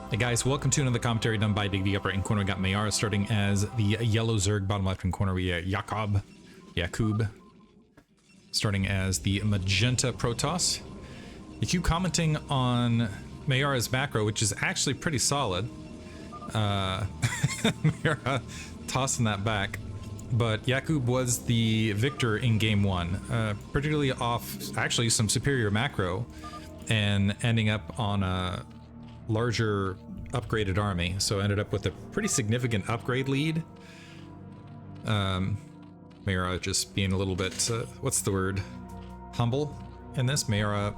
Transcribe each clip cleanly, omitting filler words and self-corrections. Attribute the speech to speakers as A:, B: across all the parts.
A: Hey guys, welcome to another commentary done by Diggity. Upper right hand corner, we got Meyara starting as the yellow Zerg. Bottom left hand corner, we got Yaqoob starting as the magenta Protoss. Yaqoob commenting on Meyara's macro, which is actually pretty solid. Meyara tossing that back. But Yaqoob was the victor in game one, particularly off actually some superior macro and ending up on a larger upgraded army, so ended up with a pretty significant upgrade lead. Meyara just being a little bit what's the word, humble in this. Meyara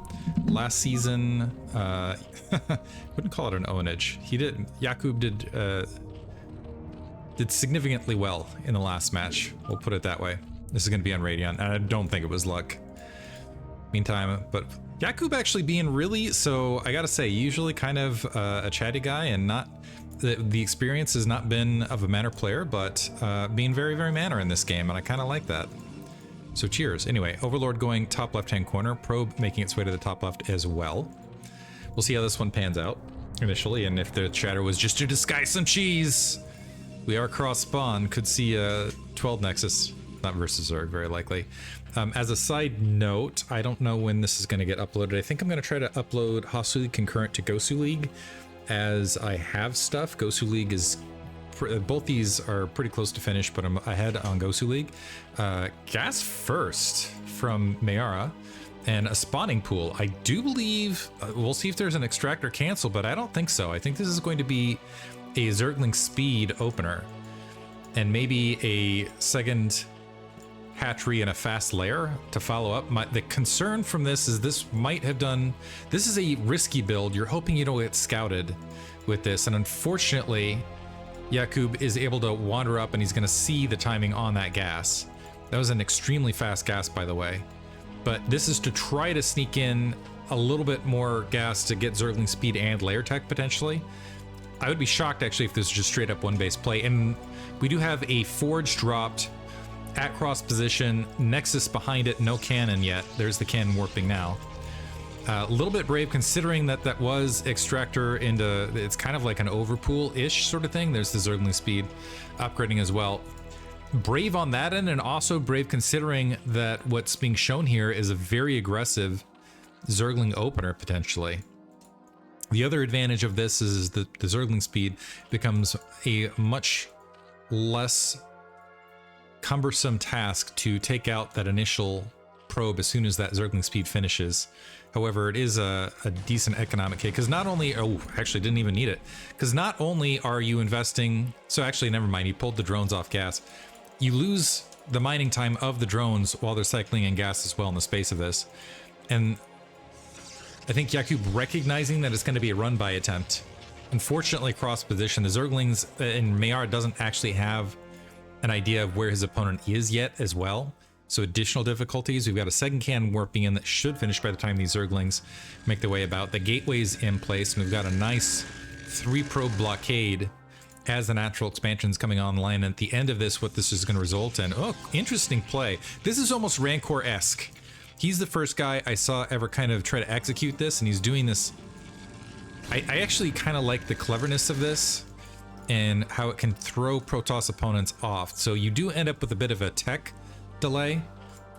A: last season wouldn't call it an ownage. Yaqoob did significantly well in the last match, we'll put it that way. This is going to be on Radiant, and I don't think it was luck. Meantime, but Yaqoob actually being really, so I gotta say, usually kind of a chatty guy, and not the experience has not been of a manner player, but being very, very manner in this game, and I kind of like that. So cheers. Anyway, Overlord going top left-hand corner, Probe making its way to the top left as well. We'll see how this one pans out initially, and if the chatter was just to disguise some cheese. We are cross-spawn, could see a 12 Nexus, not versus Zerg, very likely. As a side note, I don't know when this is going to get uploaded. I think I'm going to try to upload Hasuleauge concurrent to Gosu as I have stuff. Gosu is, both these are pretty close to finish, but I'm ahead on Gosu. Gas first from Meyara and a spawning pool. I do believe, we'll see if there's an extractor cancel, but I don't think so. I think this is going to be a Zergling speed opener and maybe a second hatchery and a fast layer to follow up. The concern from this is this is a risky build. You're hoping you don't get scouted with this, and unfortunately Yaqoob is able to wander up and he's going to see the timing on that gas. That was an extremely fast gas, by the way, but this is to try to sneak in a little bit more gas to get Zergling speed and layer tech potentially. I would be shocked actually if this is just straight up one base play, and we do have a forge dropped at cross position, Nexus behind it, no cannon yet. There's the cannon warping now. A little bit brave considering that that was extractor into, it's kind of like an overpool-ish sort of thing. There's the Zergling speed upgrading as well. Brave on that end, and also brave considering that what's being shown here is a very aggressive Zergling opener potentially. The other advantage of this is that the Zergling speed becomes a much less cumbersome task to take out that initial probe as soon as that Zergling speed finishes. However, it is a decent economic hit, because not only, oh, actually didn't even need it, because not only are you investing, so actually never mind, you pulled the drones off gas, you lose the mining time of the drones while they're cycling in gas as well in the space of this. And I think Yaqoob recognizing that it's going to be a run-by attempt. Unfortunately, cross position, the Zerglings in Meyara doesn't actually have an idea of where his opponent is yet as well. So additional difficulties. We've got a second cannon warping in that should finish by the time these Zerglings make their way about. The gateway's in place, and we've got a nice 3-probe blockade as the natural expansion's coming online. And at the end of this, what this is going to result in, oh, interesting play. This is almost Rancor-esque. He's the first guy I saw ever kind of try to execute this, and he's doing this. I actually kind of like the cleverness of this and how it can throw Protoss opponents off. So you do end up with a bit of a tech delay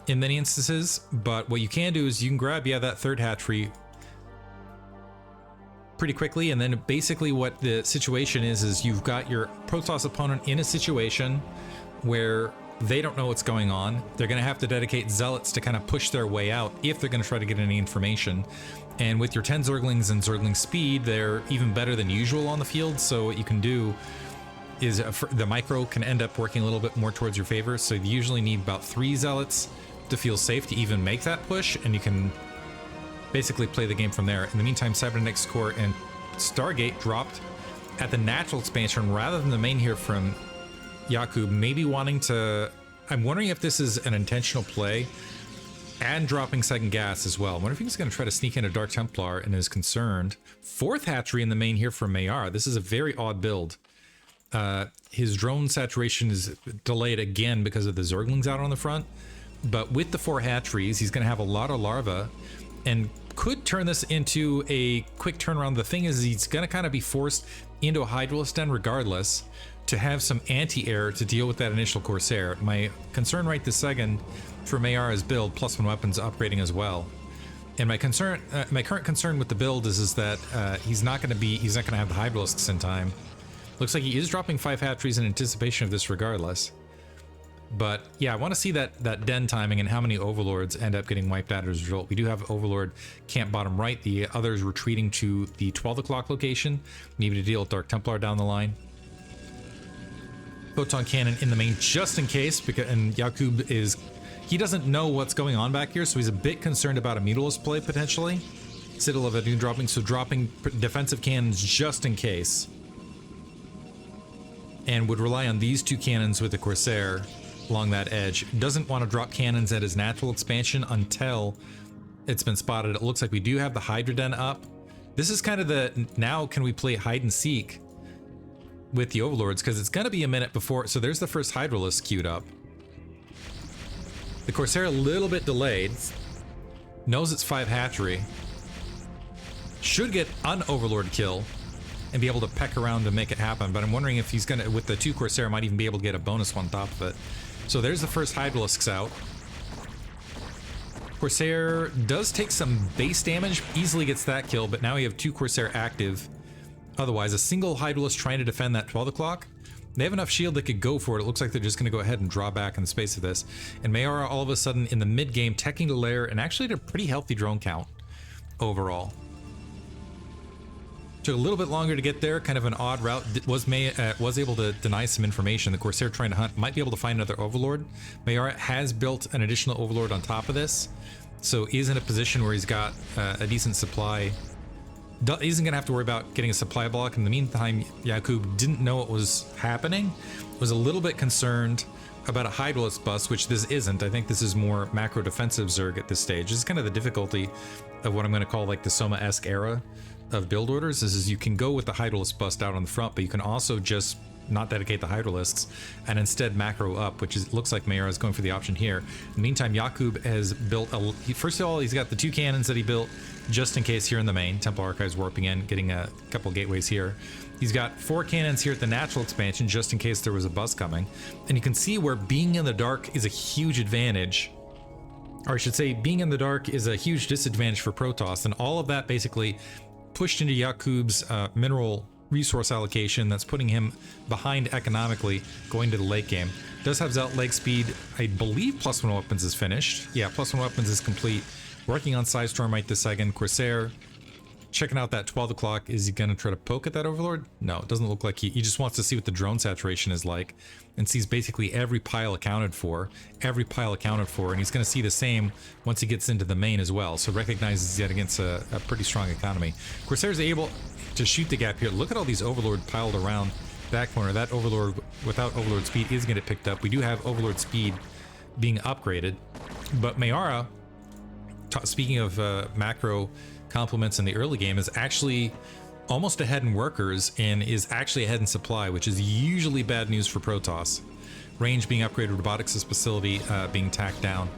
A: in many instances, but what you can do is you can grab, yeah, that third hatchery pretty quickly, and then basically what the situation is you've got your Protoss opponent in a situation where they don't know what's going on. They're going to have to dedicate zealots to kind of push their way out if they're going to try to get any information. And with your 10 Zerglings and Zergling speed, they're even better than usual on the field. So what you can do is the micro can end up working a little bit more towards your favor. So you usually need about 3 zealots to feel safe to even make that push, and you can basically play the game from there. In the meantime, Cybernetics Core and Stargate dropped at the natural expansion rather than the main here from Yaqoob, maybe wanting to, I'm wondering if this is an intentional play, and dropping second gas as well. I wonder if he's going to try to sneak in a Dark Templar and is concerned. 4th hatchery in the main here from Meyara. This is a very odd build. His drone saturation is delayed again because of the Zerglings out on the front, but with the 4 hatcheries, he's going to have a lot of larvae and could turn this into a quick turnaround. The thing is, he's going to kind of be forced into a Hydralisk Den regardless to have some anti-air to deal with that initial Corsair. My concern right this second for Meyara's build, +1 weapons upgrading as well. And my current concern with the build is that he's not going to have the Hydralisks in time. Looks like he is dropping 5 hatcheries in anticipation of this regardless. But yeah, I want to see that den timing and how many Overlords end up getting wiped out as a result. We do have Overlord camp bottom right, the others retreating to the 12 o'clock location, needing to deal with Dark Templar down the line. Photon Cannon in the main just in case, and Yaqoob he doesn't know what's going on back here, so he's a bit concerned about a Mutalisk play potentially. Citadel of Adun dropping, so dropping defensive cannons just in case. And would rely on these 2 cannons with the Corsair along that edge. Doesn't want to drop cannons at his natural expansion until it's been spotted. It looks like we do have the Hydra Den up. This is kind of now can we play hide and seek with the Overlords, because it's going to be a minute before. So there's the first Hydralisk queued up. The Corsair a little bit delayed. Knows it's 5 hatchery. Should get an Overlord kill and be able to peck around to make it happen. But I'm wondering if he's gonna, with the 2 Corsair, might even be able to get a bonus one on top of it. So there's the first Hydralisks out. Corsair does take some base damage, easily gets that kill, but now we have 2 Corsair active. Otherwise, a single Hydralisk trying to defend that 12 o'clock. They have enough shield that could go for it. It looks like they're just going to go ahead and draw back in the space of this. And Meyara all of a sudden in the mid game, teching to lair and actually at a pretty healthy drone count overall. Took a little bit longer to get there, kind of an odd route. Was able to deny some information. The Corsair trying to hunt, might be able to find another Overlord. Meyara has built an additional Overlord on top of this, so is in a position where he's got a decent supply. Isn't gonna have to worry about getting a supply block. In the meantime, Yaqoob didn't know what was happening, was a little bit concerned about a Hydralisk bust, which this isn't. I think this is more macro defensive Zerg at this stage. This is kind of the difficulty of what I'm gonna call like the Soma-esque era of build orders. Is you can go with the Hydralisk bust out on the front, but you can also just not dedicate the Hydralisks and instead macro up, which looks like Meyara is going for the option here. In the meantime, Yaqoob has built first of all, he's got the 2 cannons that he built just in case here in the main. Temple Archives warping in, getting a couple gateways here. He's got 4 cannons here at the natural expansion just in case there was a buzz coming. And you can see where being in the dark is a huge advantage. Or I should say, being in the dark is a huge disadvantage for Protoss, and all of that basically pushed into Yakoob's mineral resource allocation that's putting him behind economically going to the late game. Does have Zelt leg speed. I believe +1 weapons is finished. Yeah, +1 weapons is complete. Working on Sidestorm right this second. Corsair checking out that 12 o'clock. Is he gonna try to poke at that Overlord? No, it doesn't look like he just wants to see what the drone saturation is like and sees basically every pile accounted for, and he's gonna see the same once he gets into the main as well. So recognizes yet against a pretty strong economy. Corsair's able to shoot the gap here. Look at all these Overlord piled around that corner. That Overlord without Overlord speed is gonna get picked up. We do have Overlord speed being upgraded, but Meyara, speaking of macro complements in the early game, is actually almost ahead in workers and is actually ahead in supply, which is usually bad news for Protoss. Range being upgraded, robotics facility being tacked down.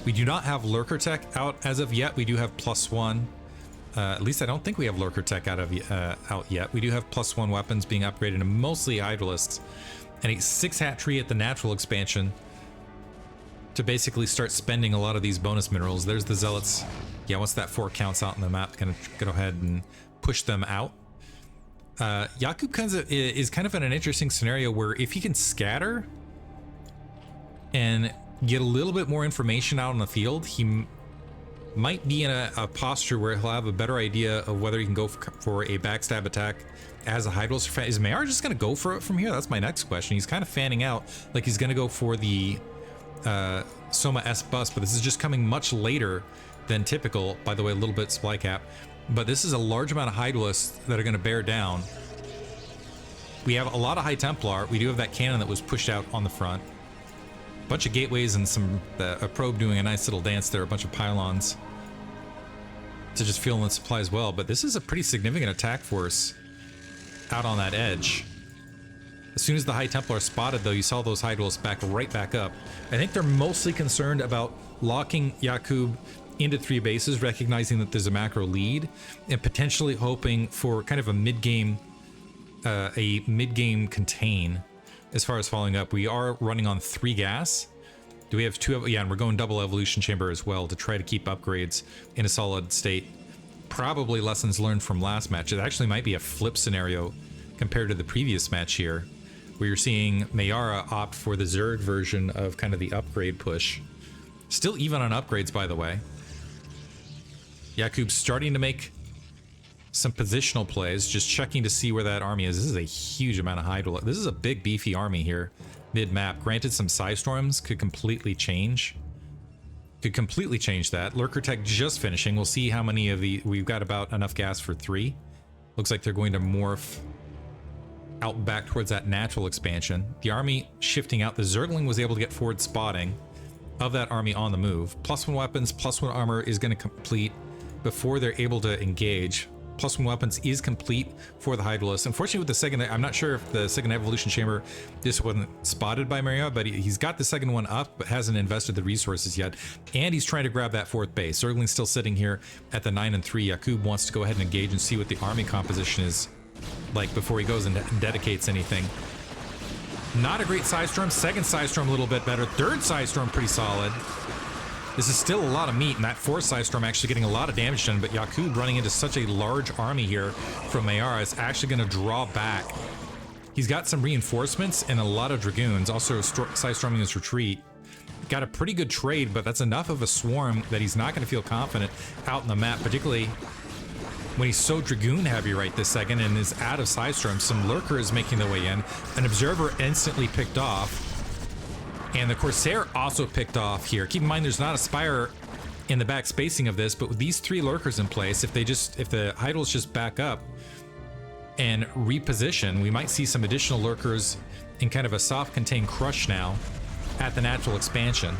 A: We do not have lurker tech out as of yet. We do have +1. At least I don't think we have lurker tech out yet. We do have +1 weapons being upgraded, and mostly Hydralisks, and a 6 hat tree at the natural expansion to basically start spending a lot of these bonus minerals. There's the Zealots. Yeah, once that 4 counts out in the map, gonna go ahead and push them out. Yaqoob is kind of in an interesting scenario where if he can scatter and get a little bit more information out on the field, he might be in a posture where he'll have a better idea of whether he can go for a backstab attack as a Hydralisk. Is Meyara just gonna go for it from here? That's my next question. He's kind of fanning out like he's gonna go for the Soma S bust, but this is just coming much later than typical. By the way, a little bit supply cap, but this is a large amount of Hydralisks that are going to bear down. We have a lot of High Templar. We do have that cannon that was pushed out on the front. A bunch of gateways and a probe doing a nice little dance there. A bunch of pylons to just fill in the supply as well. But this is a pretty significant attack force out on that edge. As soon as the High Templar spotted, though, you saw those Hydralisks right back up. I think they're mostly concerned about locking Yaqoob into 3 bases, recognizing that there's a macro lead, and potentially hoping for kind of a mid-game contain as far as following up. We are running on 3 gas. Do we have 2? Yeah, and we're going double evolution chamber as well to try to keep upgrades in a solid state. Probably lessons learned from last match. It actually might be a flip scenario compared to the previous match here, where you're seeing Meyara opt for the Zerg version of kind of the upgrade push. Still even on upgrades, by the way. Yaqoob's starting to make some positional plays, just checking to see where that army is. This is a huge amount of Hydro. This is a big, beefy army here, mid-map. Granted, some Psystorms could completely change. That. Lurker Tech just finishing. We'll see how many of the... We've got about enough gas for 3. Looks like they're going to morph out back towards that natural expansion. The army shifting out. The Zergling was able to get forward spotting of that army on the move. +1 weapons, +1 armor is going to complete before they're able to engage. +1 weapons is complete for the Hydralisk. Unfortunately, with the second, I'm not sure if the second evolution chamber just wasn't spotted by Meyara, but he's got the second one up, but hasn't invested the resources yet. And he's trying to grab that 4th base. Zergling's still sitting here at the 9 and 3. Yaqoob wants to go ahead and engage and see what the army composition is like before he goes and dedicates anything. Not a great Psystorm. Second Psystorm a little bit better. Third Psystorm pretty solid. This is still a lot of meat, and that 4th Psystorm actually getting a lot of damage done, but Yaqoob running into such a large army here from Meyara is actually going to draw back. He's got some reinforcements and a lot of Dragoons, also Psystorming his retreat. Got a pretty good trade, but that's enough of a swarm that he's not going to feel confident out in the map, particularly when he's so Dragoon heavy right this second and is out of Psystorm. Some Lurkers making their way in. An Observer instantly picked off. And the Corsair also picked off here. Keep in mind, there's not a Spire in the back spacing of this, but with these 3 Lurkers in place, if the Hydrals just back up and reposition, we might see some additional Lurkers in kind of a soft contained crush now at the natural expansion.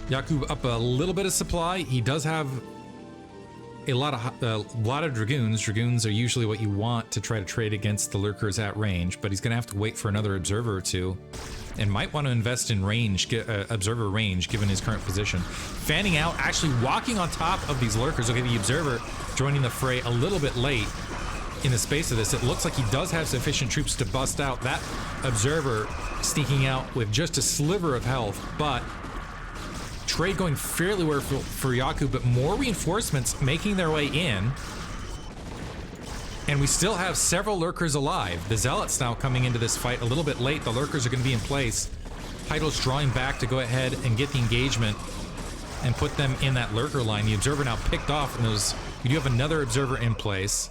A: Yaqoob up a little bit of supply. He does have a lot of Dragoons. Dragoons are usually what you want to try to trade against the Lurkers at range, but he's going to have to wait for another Observer or 2, and might want to invest in range, Observer range, given his current position. Fanning out, actually walking on top of these Lurkers. Okay, the Observer joining the fray a little bit late in the space of this. It looks like he does have sufficient troops to bust out. That Observer sneaking out with just a sliver of health, but trade going fairly well for Yaqoob, but more reinforcements making their way in. And we still have several Lurkers alive. The Zealots now coming into this fight a little bit late. The Lurkers are going to be in place. Hydral's drawing back to go ahead and get the engagement and put them in that Lurker line. The Observer now picked off, and we do have another Observer in place.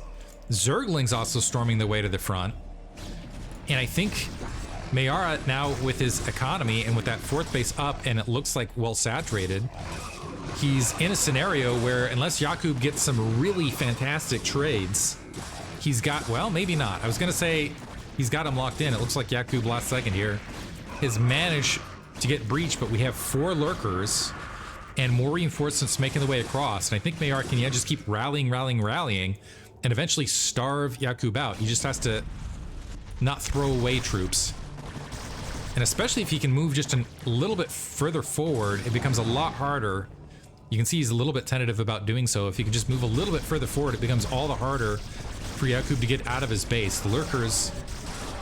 A: Zergling's also storming the way to the front. And I think Meyara now, with his economy and with that 4th base up, and it looks like well saturated, he's in a scenario where unless Yaqoob gets some really fantastic trades, he's got, well, maybe not. I was going to say he's got him locked in. It looks like Yaqoob last second here has managed to get breached, but we have 4 Lurkers and more reinforcements making the way across. And I think Meyara can just keep rallying, and eventually starve Yaqoob out. He just has to not throw away troops. And especially if he can move just a little bit further forward, it becomes a lot harder. You can see he's a little bit tentative about doing so. If he can just move a little bit further forward, it becomes all the harder for Yaqoob to get out of his base. The Lurkers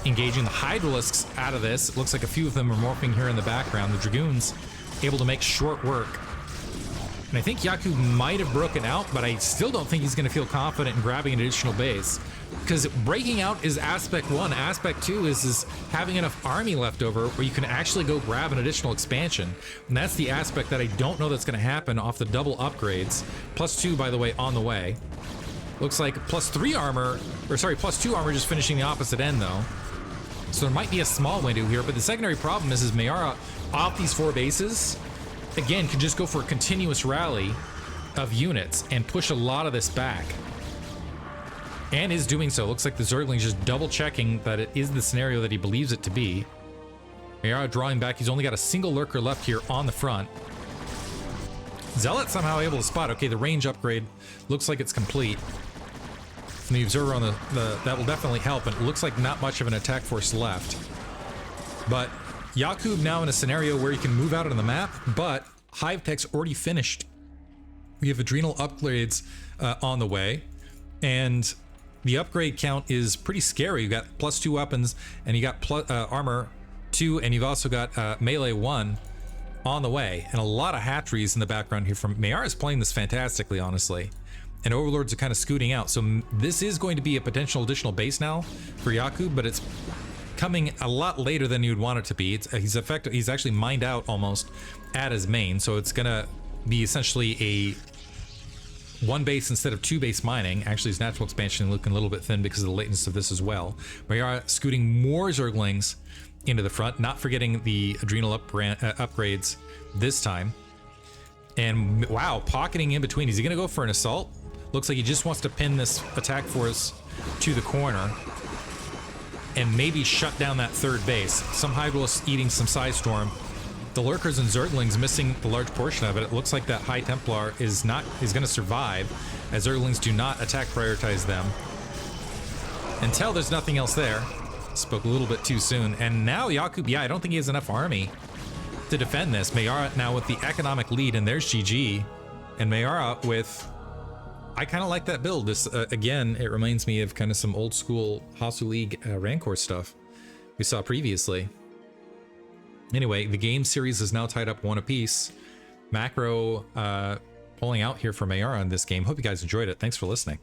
A: engaging the Hydralisks out of this. It looks like a few of them are morphing here in the background. The Dragoons able to make short work. And I think Yaqoob might have broken out, but I still don't think he's going to feel confident in grabbing an additional base. Because breaking out is aspect 1. Aspect 2 is having enough army left over where you can actually go grab an additional expansion. And that's the aspect that I don't know that's going to happen off the double upgrades. +2, by the way, on the way. Looks like +3 armor, or sorry, +2 armor just finishing the opposite end, though. So there might be a small window here, but the secondary problem is Meyara off these 4 bases, again, can just go for a continuous rally of units and push a lot of this back. And is doing so. Looks like the Zergling's just double checking that it is the scenario that he believes it to be. Meyara drawing back. He's only got a single Lurker left here on the front. Zealot somehow able to spot. Okay, the range upgrade looks like it's complete. And the Observer on that will definitely help. And it looks like not much of an attack force left. But Yaqoob now in a scenario where he can move out on the map, but Hive Tech's already finished. We have adrenal upgrades on the way, and the upgrade count is pretty scary. You got +2 weapons, and you got armor 2, and you've also got melee 1 on the way, and a lot of hatcheries in the background here from Meyara is playing this fantastically, honestly. And Overlords are kind of scooting out, so this is going to be a potential additional base now for Yaqoob, but it's coming a lot later than you'd want it to be. He's actually mined out almost at his main, so it's gonna be essentially a 1 base instead of 2 base mining. Actually, his natural expansion looking a little bit thin because of the lateness of this as well. Meyara scooting more Zerglings into the front, not forgetting the adrenal upgrades this time. And wow, pocketing in between. Is he gonna go for an assault? Looks like he just wants to pin this attack force to the corner and maybe shut down that 3rd base. Some Hydralisk eating some Side Storm. The Lurkers and Zerglings missing a large portion of it. It looks like that High Templar is gonna survive, as Zerglings do not attack prioritize them. Until there's nothing else there. Spoke a little bit too soon. And now Yaqoob, yeah, I don't think he has enough army to defend this. Meyara now with the economic lead, and there's GG. And Meyara with, I kind of like that build. This, again, it reminds me of kind of some old school Hasuleauge Rancor stuff we saw previously. Anyway, the game series is now tied up 1 apiece. Macro pulling out here for Meyara in this game. Hope you guys enjoyed it. Thanks for listening.